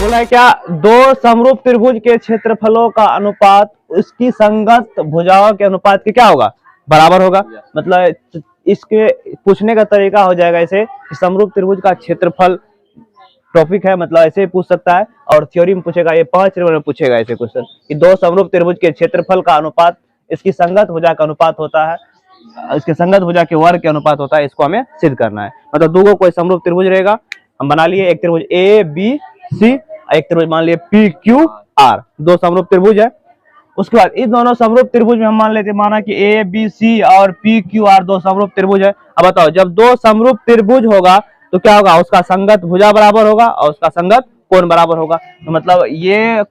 बोला है क्या, दो समरूप त्रिभुज के क्षेत्रफलों का अनुपात उसकी संगत भुजाओं के अनुपात के क्या होगा, बराबर होगा। मतलब इसके पूछने का तरीका हो जाएगा ऐसे कि समरूप त्रिभुज का क्षेत्रफल टॉपिक है, मतलब ऐसे ही पूछ सकता है। और थ्योरी में पूछेगा, ये 5 नंबर में पूछेगा ऐसे क्वेश्चन कि दो समरूप त्रिभुज के क्षेत्रफल का अनुपात इसकी संगत भुजा का अनुपात होता है, इसके संगत भुजा के वर्ग के अनुपात होता है, इसको हमें सिद्ध करना है। मतलब दो कोई समरूप त्रिभुज रहेगा, हम बना लिए एक त्रिभुज ए बी सी, एक त्रिभुज मान लिए पी क्यू आर, दो समरूप त्रिभुज है। उसके बाद इस दोनों समरूप त्रिभुज में हम मान लेते, माना कि ए बी सी और पी क्यू आर दो समरूप त्रिभुज है। अब बताओ, जब दो समरूप त्रिभुज होगा तो क्या होगा, उसका संगत भुजा बराबर होगा और उसका संगत कोण बराबर होगा। तो मतलब ये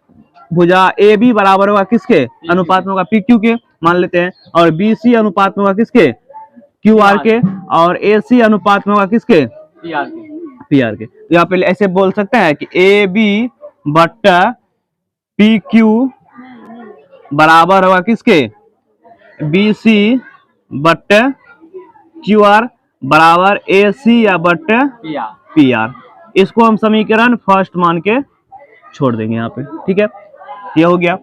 भुजा ए बी बराबर होगा किसके अनुपात में होगा, पी क्यू के मान लेते हैं, और बी सी अनुपात में होगा किसके, क्यू आर के, और ए सी अनुपात में होगा किसके, पी आर के। तो यहाँ पे ऐसे बोल सकते हैं कि ए बी बट्टा पी क्यू बराबर होगा किसके, बी सी बट्टा क्यू आर बराबर ए सी या बट्टा पी आर। इसको हम समीकरण फर्स्ट मान के छोड़ देंगे यहाँ पे, ठीक है, ये हो गया।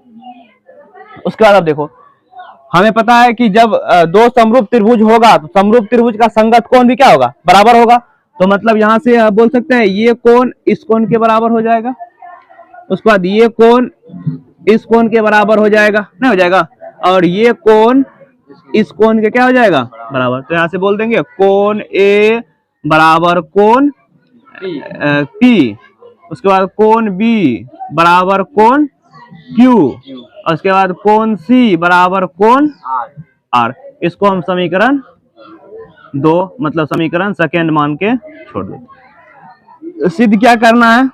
उसके बाद अब देखो, हमें पता है कि जब दो समरूप त्रिभुज होगा तो समरूप त्रिभुज का संगत कोण भी क्या होगा, बराबर होगा। तो मतलब यहां से बोल सकते हैं ये कोण इस कोण के बराबर हो जाएगा, उसके बाद ये कोण इस कोण के बराबर हो जाएगा, नहीं हो जाएगा, और ये कोण इस कोण के क्या हो जाएगा, बराबर। तो यहां से बोल देंगे कोण ए बराबर कोण पी, उसके बाद कोण बी बराबर कोण क्यू, और उसके बाद कोण सी बराबर कोण आर। इसको हम समीकरण 2 मतलब समीकरण सेकेंड मान के छोड़ देते। सिद्ध क्या करना है,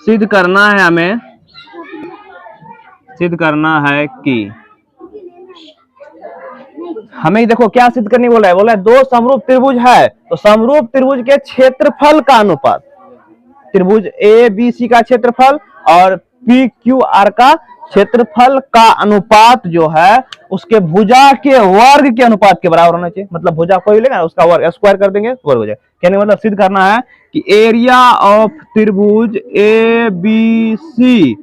सिद्ध करना है हमें, सिद्ध करना है कि हमें देखो क्या सिद्ध करनी बोला है दो समरूप त्रिभुज है तो समरूप त्रिभुज के क्षेत्रफल का अनुपात, त्रिभुज ए बी सी का क्षेत्रफल और पी क्यू आर का क्षेत्रफल का अनुपात जो है उसके भुजा के वर्ग के अनुपात के बराबर होना चाहिए। मतलब भुजा कोई लेगा उसका वर्ग स्क्वायर कर देंगे, वर्ग हो जाए। कहने मतलब सिद्ध करना है कि एरिया ऑफ त्रिभुज A B C,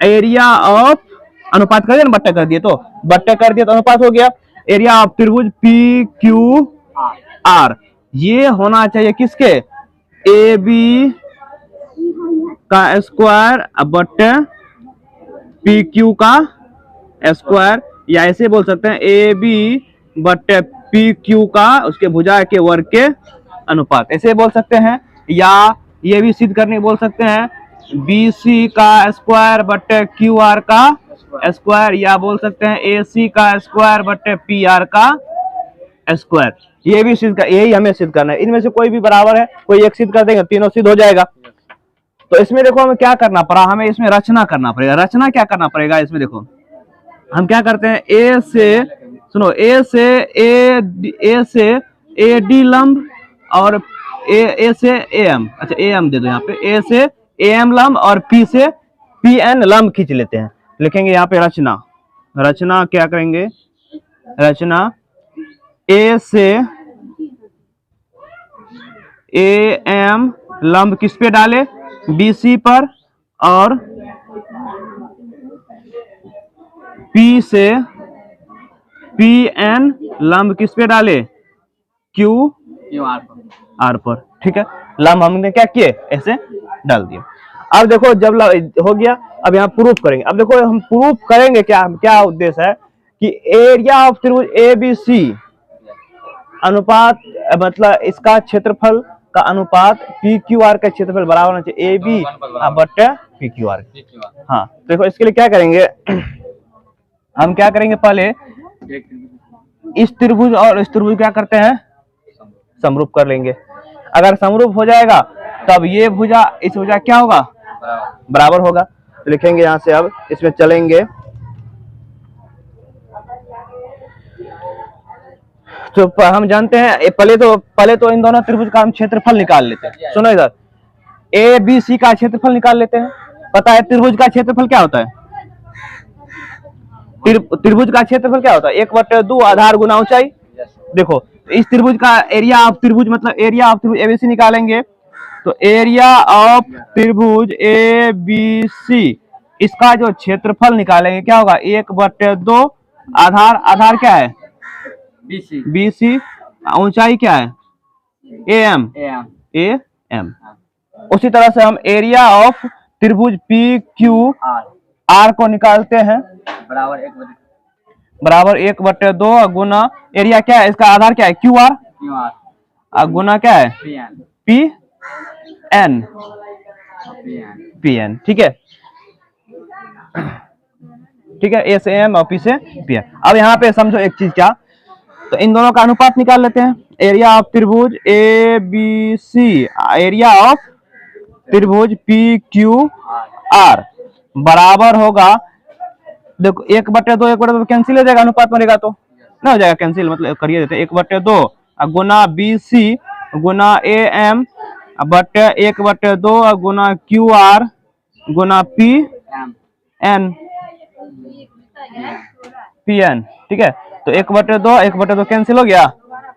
area of अनुपात कर दिया, बट्टा कर दिए तो बट्टा कर दिया तो अनुपात हो गया। एरिया ऑफ त्रिभुज पी क्यू आर ये होना चाहिए किसके, ए बी का स्क्वायर बट्टे पी क्यू का स्क्वायर, या ऐसे बोल सकते हैं ए बी बट्टे पी क्यू का उसके भुजा के वर्ग के अनुपात, ऐसे बोल सकते हैं। या ये भी सिद्ध करने बोल सकते हैं बी सी का स्क्वायर बट्टे क्यू आर का स्क्वायर, या बोल सकते हैं ए सी का स्क्वायर बट्टे पी आर का स्क्वायर। ये भी सिद्ध कर, यही हमें सिद्ध करना है। इनमें से कोई भी बराबर है, कोई एक सिद्ध कर देंगे, तीनों सिद्ध हो जाएगा। तो इसमें देखो हमें क्या करना पड़ा, हमें इसमें रचना करना पड़ेगा। रचना क्या करना पड़ेगा इसमें, देखो हम क्या करते हैं, ए से सुनो, ए से ए डी लंब और ए से ए एम, अच्छा ए एम दे दो यहाँ पे, ए से ए एम लंब और पी से पी एन लंब खींच लेते हैं। लिखेंगे यहाँ पे रचना, रचना क्या करेंगे, रचना ए से ए एम लंब किस पे डाले, बी सी पर, और पी से पी एन लंब किस पे डाले, क्यू आर पर, ठीक है। लंब हमने क्या किए, ऐसे डाल दिया। अब देखो जब हो गया, अब यहाँ प्रूफ करेंगे। अब देखो हम प्रूफ करेंगे क्या, क्या उद्देश्य है कि एरिया ऑफ त्रिभुज ए बी सी अनुपात, मतलब इसका क्षेत्रफल का अनुपात पी क्यू आर का क्षेत्रफल बराबर होना चाहिए ए बी बट्टे पी क्यू आर। हाँ देखो इसके लिए क्या करेंगे, हम क्या करेंगे, पहले इस त्रिभुज और इस त्रिभुज क्या करते हैं, समरूप कर लेंगे। अगर समरूप हो जाएगा तब ये भुजा इस भुजा क्या होगा, बराबर होगा। तो लिखेंगे यहाँ से, अब इसमें चलेंगे तो हम जानते हैं पहले तो इन दोनों त्रिभुज का हम क्षेत्रफल निकाल लेते हैं। सुनो इधर, ए बी सी का क्षेत्रफल निकाल लेते हैं। पता है त्रिभुज का क्षेत्रफल क्या होता है, त्रिभुज का क्षेत्रफल क्या होता है, 1/2 आधार गुना ऊंचाई। देखो इस त्रिभुज का एरिया ऑफ त्रिभुज मतलब एरिया ऑफ त्रिभुज एबीसी निकालेंगे तो एरिया ऑफ त्रिभुज ए बी सी, इसका जो क्षेत्रफल निकालेंगे क्या होगा, 1/2, आधार आधार क्या है बी सी, ऊंचाई क्या है ए एम। उसी तरह से हम एरिया ऑफ त्रिभुज पी क्यू आर को निकालते हैं, बराबर 1/2 गुना एरिया क्या है, इसका आधार क्या है क्यू आर, गुना क्या है पी एन, ठीक है, ठीक है, ए से एम और पी से पी एन। अब यहाँ पे समझो एक चीज क्या, तो इन दोनों का अनुपात निकाल लेते हैं। एरिया ऑफ त्रिभुज A B C, area of त्रिभुज पी क्यू आर बराबर होगा, देखो 1/2 कैंसिल हो जाएगा, अनुपात बनेगा तो ना हो जाएगा कैंसिल, मतलब करिए देते 1/2 गुना बी सी गुना ए एम बटे 1/2 गुना क्यू आर गुना पी एन, ठीक है। तो 1/2 कैंसिल हो गया,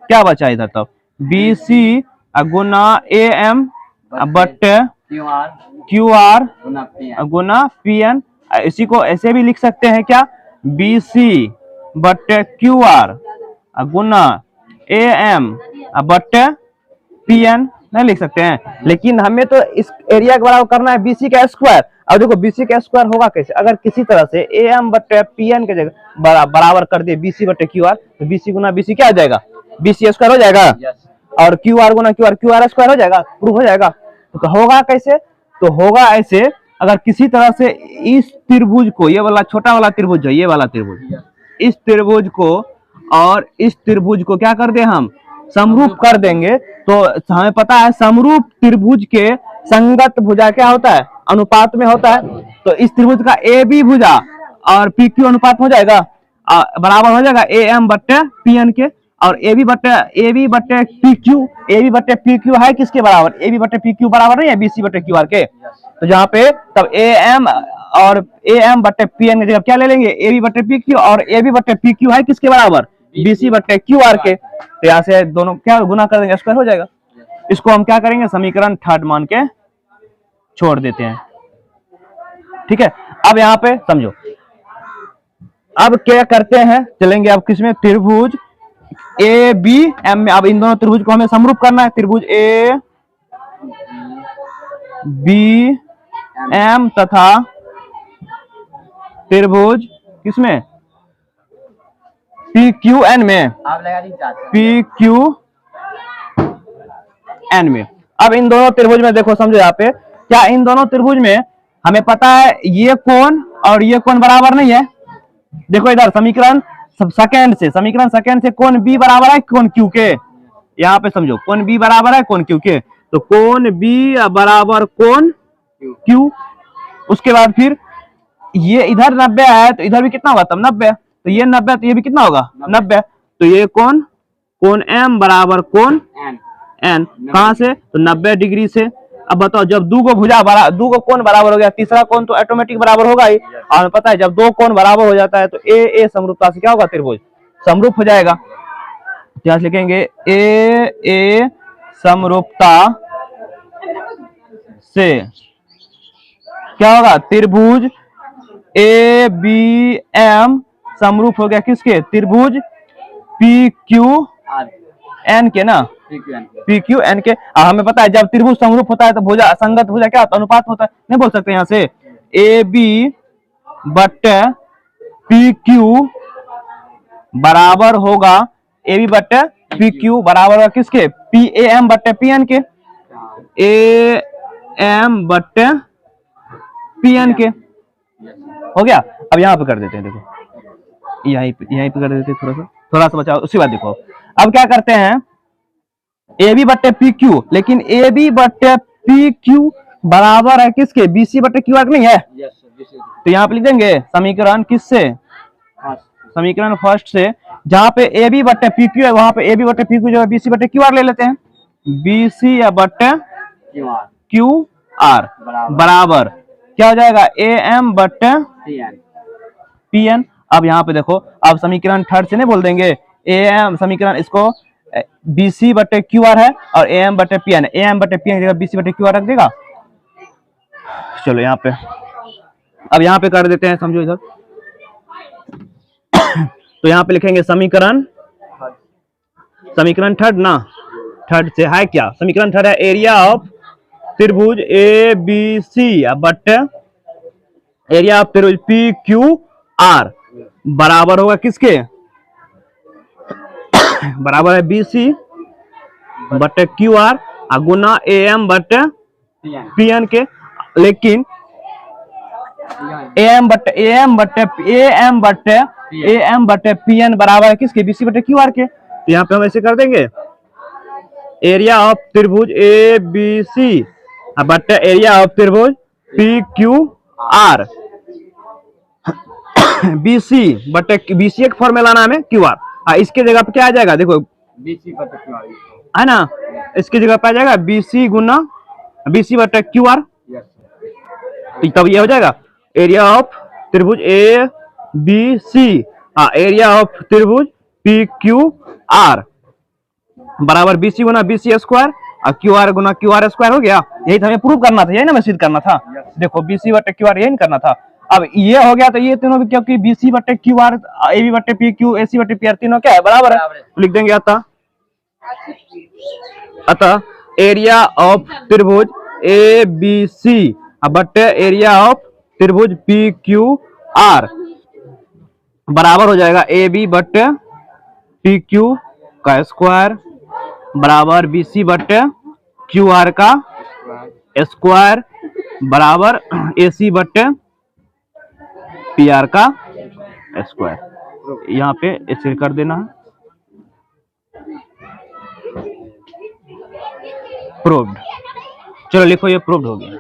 क्या बचा इधर, तब बी सी गुना ए एम बटे क्यू आर गुना पी एन। इसी को ऐसे भी लिख सकते हैं क्या, बी सी बटे क्यू आर गुना ए एम बटे पी एन, नहीं लिख सकते हैं, लेकिन हमें तो इस एरिया के बराबर करना है बीसी का स्क्वायर। अब देखो बीसी का स्क्वायर होगा कैसे, अगर किसी तरह से ए एम बटे पी एन के जगह बराबर कर दिए बीसी बटे क्यू आर, तो बीसी गुना बीसी क्या हो जाएगा, बीसी स्क्वायर हो जाएगा, और क्यू आर गुना क्यू आर स्क्वायर हो जाएगा, प्रूफ हो जाएगा। तो होगा कैसे, तो होगा ऐसे, अगर किसी तरह से इस त्रिभुज को, ये वाला छोटा वाला त्रिभुज है, ये वाला त्रिभुज, इस त्रिभुज को और इस त्रिभुज को क्या कर दे, हम समरूप कर देंगे, तो हमें पता है समरूप त्रिभुज के संगत भुजा क्या होता है, अनुपात में होता है। तो इस त्रिभुज का ए बी भुजा और पी क्यू अनुपात हो जाएगा, बराबर हो जाएगा ए एम बट्टे पी एन के, और ए बी बट्टे पी क्यू है किसके बराबर, ए बी बट्टे पी क्यू बराबर नहीं है बी सी बट्टे क्यू आर के। तो जहाँ पे तब ए एम और ए एम बट्टे पी एन की जगह क्या ले लेंगे, ए बी बट्टे पी क्यू, और ए बी बट्टे पी क्यू है किसके बराबर, बी सी बट्टे क्यू आर के। तो यहाँ से दोनों क्या गुना कर देंगे, स्क्वायर हो जाएगा। इसको हम क्या करेंगे, समीकरण 3 मान के छोड़ देते हैं, ठीक है। अब यहाँ पे समझो, अब क्या करते हैं, चलेंगे अब किसमें, त्रिभुज ए बी एम में। अब इन दोनों त्रिभुज को हमें समरूप करना है, त्रिभुज ए बी एम तथा त्रिभुज किसमें, पी क्यू एन में, पी क्यू एन में। अब इन दोनों त्रिभुज में देखो, समझो यहाँ पे क्या, इन दोनों त्रिभुज में हमें पता है ये कोण और ये कोण बराबर नहीं है। देखो इधर समीकरण सेकंड से कोण बी बराबर है कोण क्यू के, यहाँ पे समझो कोण बी बराबर है कोण क्यू के, तो कोण बी बराबर कोण क्यू। उसके बाद फिर ये इधर 90 है, तो इधर भी कितना होगा तब 90, तो ये 90, तो ये भी कितना होगा 90, तो ये कोण एम बराबर कोण एन, कहां से, तो 90 डिग्री से। अब बताओ, जब दो कोण बराबर हो गया, तीसरा कोण तो ऑटोमेटिक बराबर होगा ही, और पता है जब दो कोण बराबर हो जाता है तो ए समरूपता से क्या होगा, त्रिभुज समरूप हो जाएगा। यहाँ लिखेंगे ए समरूपता से क्या होगा, त्रिभुज ए बी एम समरूप हो गया किसके, त्रिभुज पी क्यू एन के ना, पी क्यू एन के। हमें पता है जब त्रिभुज समरूप होता है तो भुजा संगत भुजा क्या होता है, अनुपात होता है। नहीं बोल सकते यहाँ से ए बी बट्टे पी क्यू बराबर होगा, ए बी बट्टे पी क्यू बराबर होगा किसके, पी ए एम बट्टे पी एन के, ए एम बट्टे पी एन के, हो गया। अब यहाँ पे कर देते हैं, देखो यहीं पे कर देते हैं, थोड़ा सा बचाओ, उसी बात देखो। अब क्या करते हैं, ए बी बट्टे पी क्यू, लेकिन ए बी बट्टे पी क्यू बराबर है किसके, बी सी बट्टे क्यू आर नहीं है, तो यहाँ पे लिख देंगे समीकरण किससे, समीकरण फर्स्ट से, जहां पे ए बी बट्टे पी क्यू है वहां पे ए बी बट्टे पी क्यू जो है बी सी बट्टे क्यू आर ले लेते हैं, बी सी या बट्टे क्यू आर बराबर क्या हो जाएगा, ए एम बट्टे पी एन। अब यहाँ पे देखो, अब समीकरण 3 से नहीं बोल देंगे ए एम, समीकरण इसको BC बटे QR है और AM बटे PN है। AM बटे PN की जगह BC बटे QR रख देगा। चलो यहाँ पे, अब यहाँ पे कर देते हैं, समझो इधर। तो यहाँ पे लिखेंगे समीकरण थर्ड ना, थर्ड से है क्या, समीकरण थर्ड है एरिया ऑफ त्रिभुज ABC बटे एरिया ऑफ त्रिभुज PQR बराबर होगा किसके, बराबर है BC बटे QR गुना AM बटे PN के। लेकिन AM बटे PN बराबर है किसके, BC बटे QR के। तो यहाँ पे हम ऐसे कर देंगे, एरिया ऑफ त्रिभुज ABC बटे एरिया ऑफ त्रिभुज PQR BC बटे BC एक फॉर्मूला नाम है QR, इसके जगह पे क्या आ जाएगा, देखो BC बटे QR है ना, इसकी जगह पे आ जाएगा BC गुना BC बटे QR। तब ये हो जाएगा एरिया ऑफ त्रिभुज ABC एरिया ऑफ त्रिभुज PQR बराबर BC गुना BC स्क्वायर और QR गुना QR स्क्वायर हो गया। यही तो हमें प्रूव करना था, यही ना हमें सिद्ध करना था। देखो BC बटे QR यही करना था। अब ये हो गया तो ये तीनों भी, क्योंकि BC बटे QR AB बटे PQ AC बटे PR तीनों क्या है, बराबर है। तो लिख देंगे अतः एरिया ऑफ त्रिभुज ABC बटे एरिया ऑफ त्रिभुज PQR बराबर हो जाएगा AB बटे PQ का स्क्वायर बराबर BC बटे QR का स्क्वायर बराबर AC बटे PR का स्क्वायर। यहाँ पे ऐसे कर देना है, प्रूव्ड। चलो लिखो, ये प्रूव्ड हो गया।